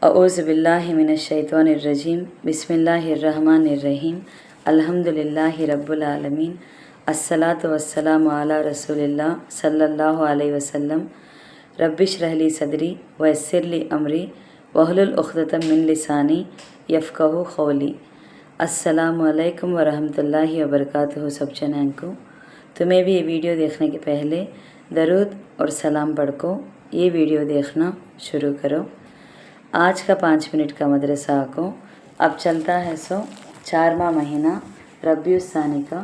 अऊज़ु बिल्लाहि मिनश्शैतानिर्रजीम बिस्मिल्लाहिर्रहमानिर्रहीम अल्हम्दुलिल्लाहि रब्बिल आलमीन अस्सलातु वस्सलामु अला रसूलिल्लाह सल्लल्लाहु अलैहि वसल्लम रब्बिश्रह ली सदरी वयस्सिर ली अमरी वहलुल उक़दतम मिन लिसानी यफ़क़हू क़ौली। अस्सलामु अलैकुम वरहमतुल्लाहि वबरकातुहू। सब जनान को तुम्हें भी ये वीडियो देखने के पहले दरूद और सलाम पढ़ को ये वीडियो देखना शुरू करो। आज का 5 मिनट का मदरसा को अब चलता है 4वां महीना रबीउस्सानी का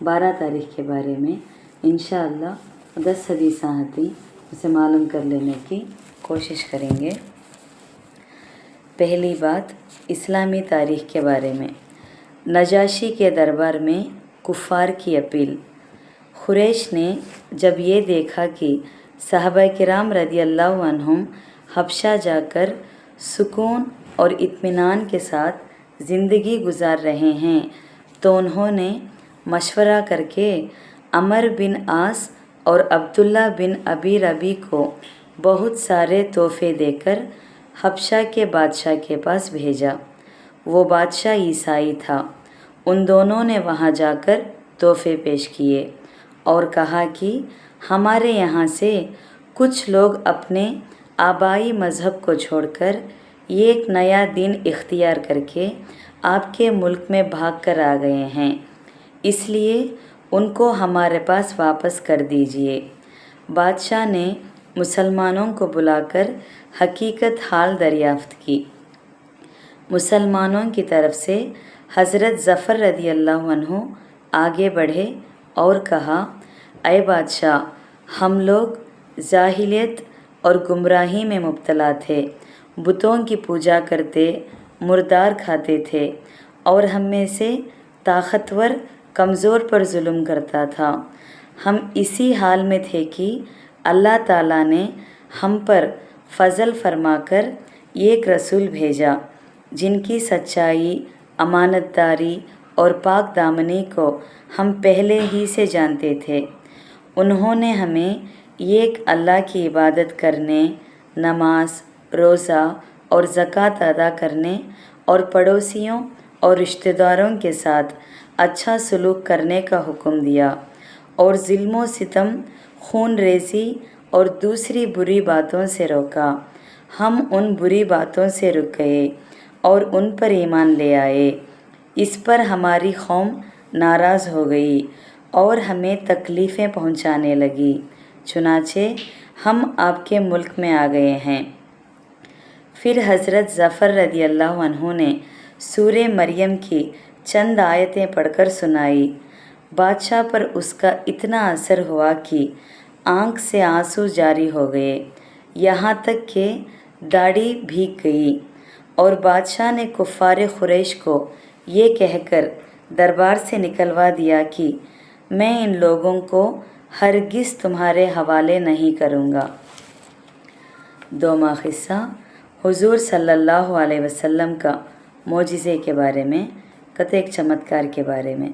12 तारीख के बारे में इंशाअल्लाह 10 हदीसां आती उसे मालूम कर लेने की कोशिश करेंगे। पहली बात, इस्लामी तारीख के बारे में। नजाशी के दरबार में कुफ़ार की अपील। खुरैश ने जब ये देखा कि सहाबा किराम रदियल्लाहु अन्हुम हबशा जाकर सुकून और इत्मीनान के साथ ज़िंदगी गुजार रहे हैं तो उन्होंने मशवरा करके अमर बिन आस और अब्दुल्ला बिन अबी रबी को बहुत सारे तोहफे देकर हबशा के बादशाह के पास भेजा। वो बादशाह ईसाई था। उन दोनों ने वहाँ जाकर तोहफे पेश किए और कहा कि हमारे यहाँ से कुछ लोग अपने आबाई मज़हब को छोड़कर एक नया दीन इख्तियार करके आपके मुल्क में भाग कर आ गए हैं, इसलिए उनको हमारे पास वापस कर दीजिए। बादशाह ने मुसलमानों को बुलाकर हकीकत हाल दरियाफ़्त की। मुसलमानों की तरफ से हज़रत ज़फ़र रदियल्लाहु अन्हु आगे बढ़े और कहा, ऐ बादशाह, हम लोग जाहिलियत और गुमराही में मुब्तला थे, बुतों की पूजा करते, मुर्दार खाते थे और हम में से ताकतवर कमज़ोर पर जुल्म करता था। हम इसी हाल में थे कि अल्लाह ताला ने हम पर फ़ज़ल फरमाकर एक रसूल भेजा जिनकी सच्चाई, अमानतदारी और पाक दामनी को हम पहले ही से जानते थे। उन्होंने हमें एक अल्लाह की इबादत करने, नमाज, रोज़ा और ज़कात अदा करने और पड़ोसियों और रिश्तेदारों के साथ अच्छा सलूक करने का हुक्म दिया और ज़ुल्म व सितम, खून रेज़ी और दूसरी बुरी बातों से रोका। हम उन बुरी बातों से रुक गए और उन पर ईमान ले आए। इस पर हमारी कौम नाराज़ हो गई और हमें तकलीफ़ें पहुंचाने लगी, चुनाचे हम आपके मुल्क में आ गए हैं। फिर हज़रत ज़फ़र रदियल्लाहु अन्हु ने सूरे मरियम की चंद आयतें पढ़कर सुनाई। बादशाह पर उसका इतना असर हुआ कि आँख से आंसू जारी हो गए, यहाँ तक कि दाढ़ी भीग गई और बादशाह ने कुफ़ार खुरैश को ये कहकर दरबार से निकलवा दिया कि मैं इन लोगों को हरगिज़ तुम्हारे हवाले नहीं करूँगा। 2वां क़िस्सा, हुज़ूर सल्लल्लाहु अलैहि वसल्लम का मोजिज़े के बारे में, कतई एक चमत्कार के बारे में।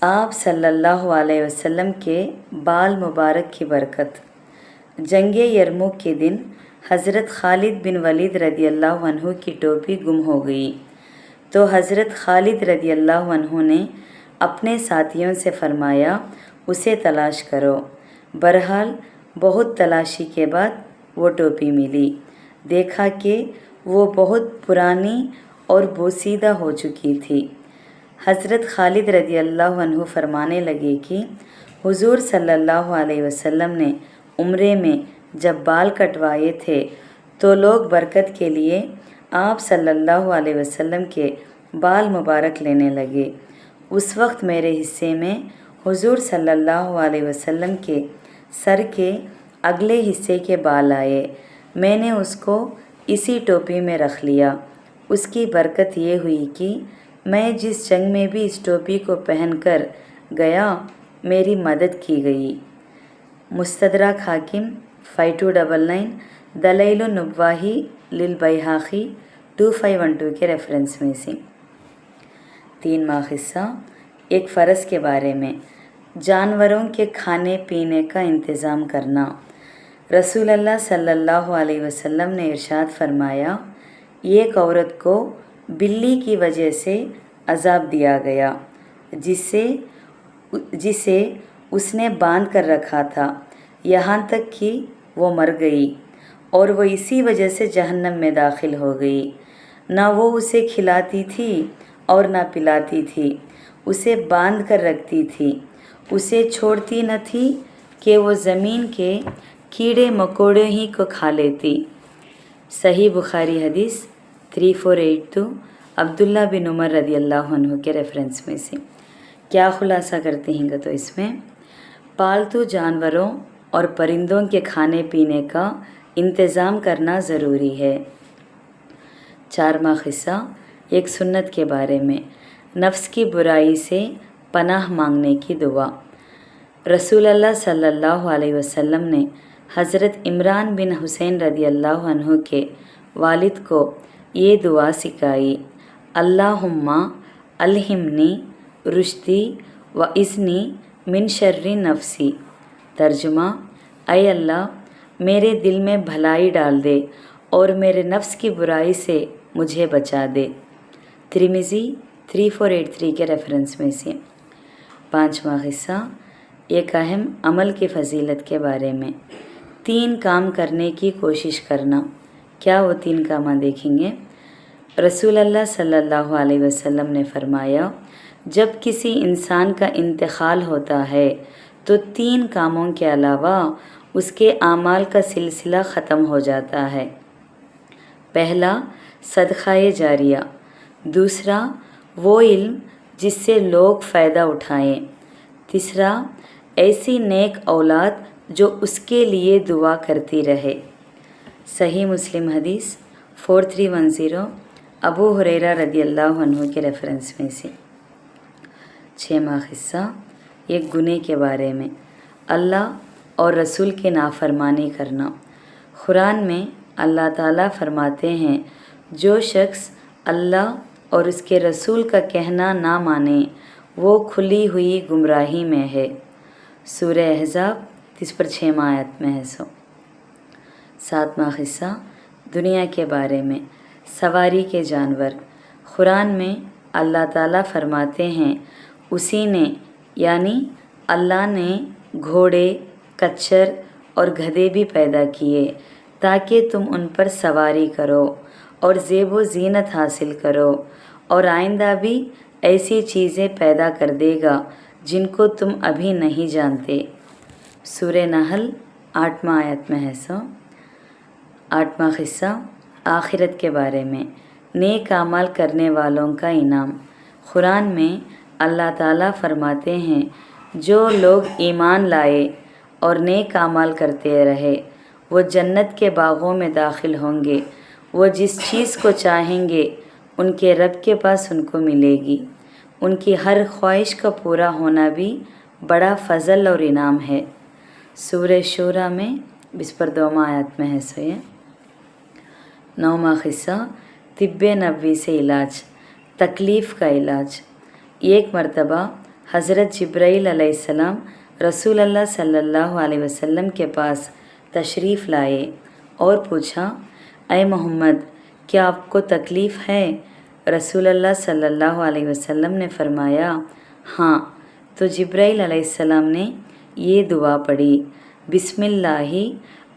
आप सल्लल्लाहु अलैहि वसल्लम के बाल मुबारक की बरकत। जंगे यरमुक के दिन हज़रत खालिद बिन वलीद रदियल्लाहु अन्हु की टोपी गुम हो गई तो हज़रत खालिद रदियल्लाहु अन्हु ने अपने साथियों से फरमाया, उसे तलाश करो। बहरहाल बहुत तलाशी के बाद वो टोपी मिली। देखा कि वो बहुत पुरानी और बोसीदा हो चुकी थी। हज़रत खालिद रदियल्लाहु अन्हु फरमाने लगे कि हुज़ूर सल्लल्लाहु अलैहि वसल्लम ने उम्रे में जब बाल कटवाए थे तो लोग बरकत के लिए आप सल्लल्लाहु अलैहि वसल्लम के बाल मुबारक लेने लगे। उस वक्त मेरे हिस्से में हुज़ूर सल्लल्लाहु अलैहि वसल्लम के सर के अगले हिस्से के बाल आए। मैंने उसको इसी टोपी में रख लिया। उसकी बरकत ये हुई कि मैं जिस जंग में भी इस टोपी को पहनकर गया, मेरी मदद की गई। मुस्तदरक हाकिम 5299, दलाइलुन नुबवाही लिल बैहाक़ी 2512 के रेफरेंस में से। 3वां क़िस्सा, एक फ़र्ज़ के बारे में। जानवरों के खाने पीने का इंतज़ाम करना। रसूलुल्लाह सल्लल्लाहु अलैहि वसल्लम ने इरशाद फरमाया, ایک عورت کو بلی کی وجہ سے عذاب دیا گیا جسے اس نے باندھ کر رکھا تھا یہاں تک کہ وہ مر گئی اور وہ اسی وجہ سے جہنم میں داخل ہو گئی۔ نہ وہ اسے کھلاتی تھی اور نہ پلاتی تھی، اسے باندھ کر رکھتی تھی، اسے چھوڑتی نہ تھی کہ وہ زمین کے کیڑے مکوڑے ہی کو کھا لیتی۔ صحیح بخاری حدیث 3482 عبداللہ بن عمر رضی اللہ عنہ کے ریفرنس میں سے۔ کیا خلاصہ کرتے ہیں گا تو اس میں پالتو جانوروں اور پرندوں کے کھانے پینے کا انتظام کرنا ضروری ہے۔ 4واں قصہ ایک سنت کے بارے میں، نفس کی برائی سے پناہ مانگنے کی دعا۔ رسول اللہ صلی اللہ علیہ وسلم نے حضرت عمران بن حسین رضی اللہ عنہ کے والد کو یہ دعا سکھائی، اللہم الہمنی رشدی و اذنی من شر نفسی۔ ترجمہ، اے اللہ میرے دل میں بھلائی ڈال دے اور میرے نفس کی برائی سے مجھے بچا دے۔ ترمذی 3483 کے ریفرنس میں سے۔ 5واں قصہ ایک اہم عمل کی فضیلت کے بارے میں، 3 کام کرنے کی کوشش کرنا۔ کیا وہ 3 کام دیکھیں گے؟ رسول اللہ صلی اللہ علیہ وسلم نے فرمایا، جب کسی انسان کا انتقال ہوتا ہے تو 3 کاموں کے علاوہ اس کے اعمال کا سلسلہ ختم ہو جاتا ہے۔ پہلا، صدقہ جاریہ۔ دوسرا، وہ علم جس سے لوگ فائدہ اٹھائیں۔ تیسرا، ایسی نیک اولاد جو اس کے لیے دعا کرتی رہے۔ صحیح مسلم حدیث 4310 ابو ہریرہ رضی اللہ عنہ کے ریفرنس میں سے۔ 6واں قصہ ایک گناہ کے بارے میں، اللہ اور رسول کی نافرمانی کرنا۔ قرآن میں اللہ تعالیٰ فرماتے ہیں، جو شخص اللہ اور اس کے رسول کا کہنا نہ مانے وہ کھلی ہوئی گمراہی میں ہے۔ سورہ احزاب 6واں آیت میں ہے۔ 7واں قصہ دنیا کے بارے میں، سواری کے جانور۔ قرآن میں اللہ تعالیٰ فرماتے ہیں، اسی نے یعنی اللہ نے گھوڑے، کچر اور گدھے بھی پیدا کیے تاکہ تم ان پر سواری کرو اور زیب و زینت حاصل کرو، اور آئندہ بھی ایسی چیزیں پیدا کر دے گا جن کو تم ابھی نہیں جانتے۔ سورہ نحل 8واں آیت میں ہے۔ 8واں قصہ آخرت کے بارے میں، نیک اعمال کرنے والوں کا انعام۔ قرآن میں اللہ تعالیٰ فرماتے ہیں، جو لوگ ایمان لائے اور نیک اعمال کرتے رہے وہ جنت کے باغوں میں داخل ہوں گے، وہ جس چیز کو چاہیں گے ان کے رب کے پاس ان کو ملے گی، ان کی ہر خواہش کا پورا ہونا بھی بڑا فضل اور انعام ہے۔ سورہ شورى میں 22واں آیت میں ہے۔ 9واں قصہ طب نبوی سے علاج، تکلیف کا علاج۔ ایک مرتبہ حضرت جبرائیل علیہ السلام رسول اللہ صلی اللہ علیہ وسلم کے پاس تشریف لائے اور پوچھا، اے محمد کیا آپ کو تکلیف ہے؟ رسول اللہ صلی اللہ علیہ وسلم نے فرمایا، ہاں۔ تو جبرائیل علیہ السلام نے یہ دعا پڑھی، بسم اللہ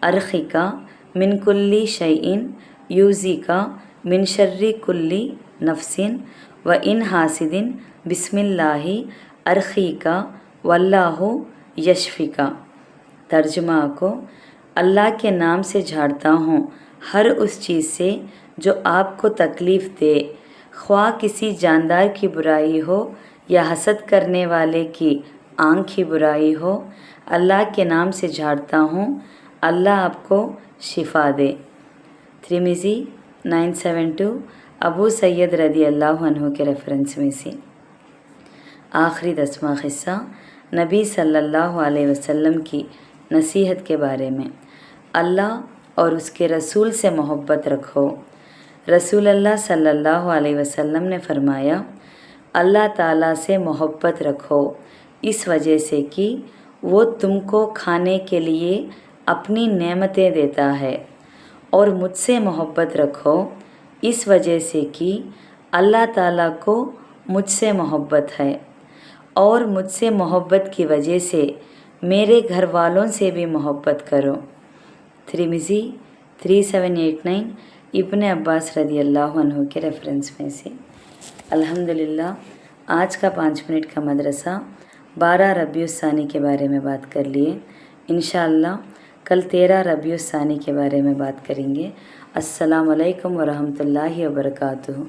ارقیکا من کلی شیئن یوزیکا من شر کلی نفس و ان حاسد بسم اللہ ارقیکا واللہ یشفیکا۔ ترجمہ کو، اللہ کے نام سے جھاڑتا ہوں ہر اس چیز سے جو آپ کو تکلیف دے، خواہ کسی جاندار کی برائی ہو یا حسد کرنے والے کی آنکھ کی برائی ہو، اللہ کے نام سے جھاڑتا ہوں، اللہ آپ کو شفا دے۔ ترمذی 972 ابو سید رضی اللہ عنہ کے ریفرنس میں سے۔ آخری 10واں قصہ نبی صلی اللہ علیہ وسلم کی نصیحت کے بارے میں، اللہ اور اس کے رسول سے محبت رکھو۔ رسول اللہ صلی اللہ علیہ وسلم نے فرمایا، اللہ تعالیٰ سے محبت رکھو اس وجہ سے کہ وہ تم کو کھانے کے لیے اپنی نعمتیں دیتا ہے، اور مجھ سے محبت رکھو इस वजह से कि अल्लाह ताला को मुझसे मोहब्बत है और मुझसे मोहब्बत की वजह से मेरे घर वालों से भी मोहब्बत करो। तिरमिज़ी 3789 इब्न अब्बास रदी अल्लाह अन्हु के रेफरेंस में से। अल्हम्दुलिल्लाह आज का 5 मिनट का मदरसा 12 रबीउस्सानी के बारे में बात कर लिए। इंशाअल्लाह कल 13 रबीउस्सानी के बारे में बात करेंगे। अस्सलामु अलैकुम व रहमतुल्लाहि व बरकातुहू।